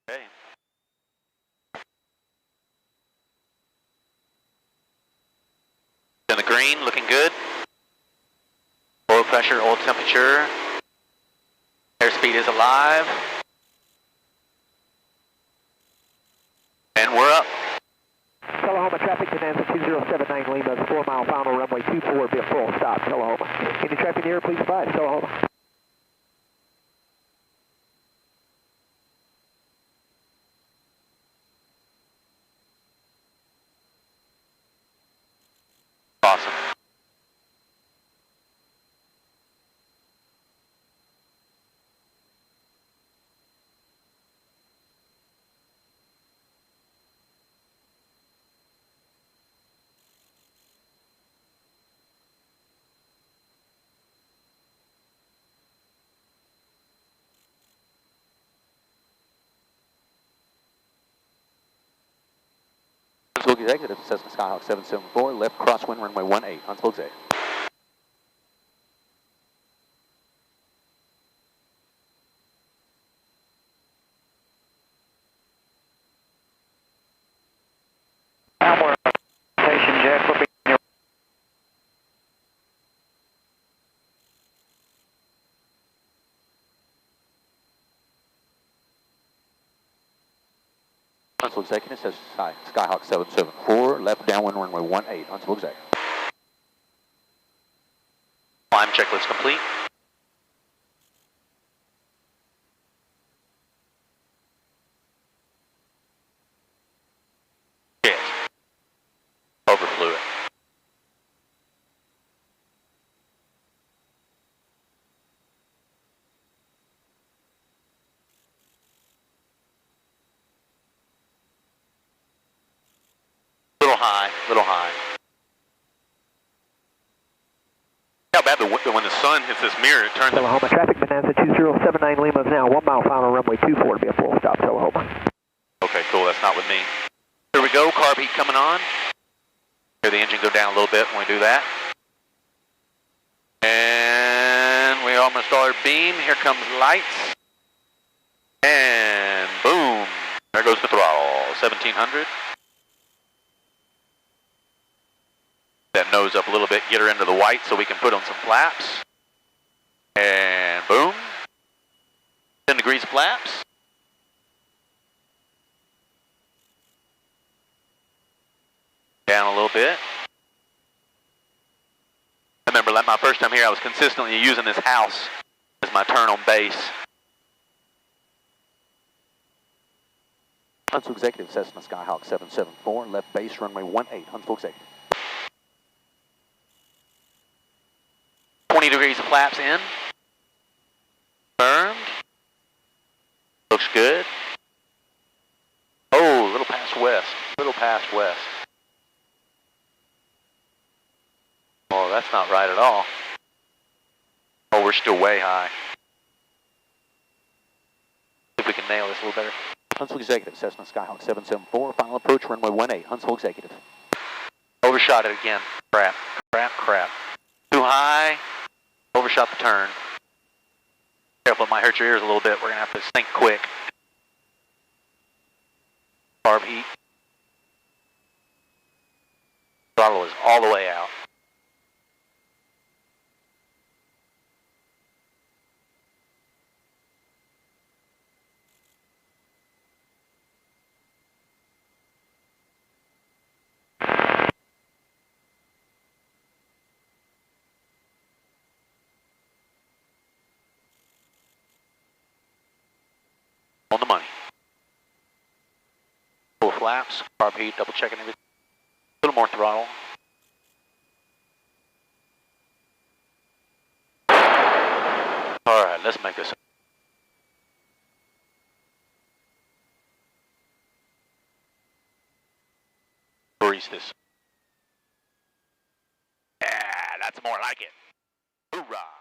Okay. In the green, looking good. Oil pressure, oil temperature. Airspeed is alive. And we're up. Tullahoma traffic, Bonanza 2079 Lima, 4 mile final runway 24, be a full stop, Tullahoma. Any traffic here, please advise, Tullahoma. Awesome. Huntsville Executive, Cessna Skyhawk 774, left crosswind runway 18, Huntsville Executive. Downward station, Jack, will be your Huntsville Executive says Skyhawk 774, left downwind runway 18, Huntsville Executive. Climb checklist complete. Yes. Overflew it. Little high, little high. How bad when the sun hits this mirror, it turns. Tullahoma traffic, Bonanza 2079 Lima is now 1 mile final runway 24 to be a full stop, Tullahoma. Okay, cool. That's not with me. Here we go. Carb heat coming on. Hear the engine go down a little bit when we do that. And we almost start our beam. Here comes lights. And boom. There goes the throttle. 1700. That nose up a little bit. Get her into the white so we can put on some flaps. And boom. 10 degrees of flaps. Down a little bit. I remember my first time here, I was consistently using this house as my turn on base. Huntsville Executive, Cessna Skyhawk 774, left base runway 18, Huntsville Executive. 20 degrees of flaps in. Confirmed. Looks good. Oh, a little past west. Little past west. Oh, that's not right at all. Oh, we're still way high. See if we can nail this a little better. Huntsville Executive, Cessna Skyhawk 774, final approach runway 18, Huntsville Executive. Overshot it again. Crap, crap, crap. Too high. Overshot the turn. Careful, it might hurt your ears a little bit. We're going to have to think quick. Carb heat. Throttle is all the way out. On the money. Full flaps, carb heat, double checking everything. A little more throttle. All right, let's make this. Grease this. Yeah, that's more like it. Hoorah.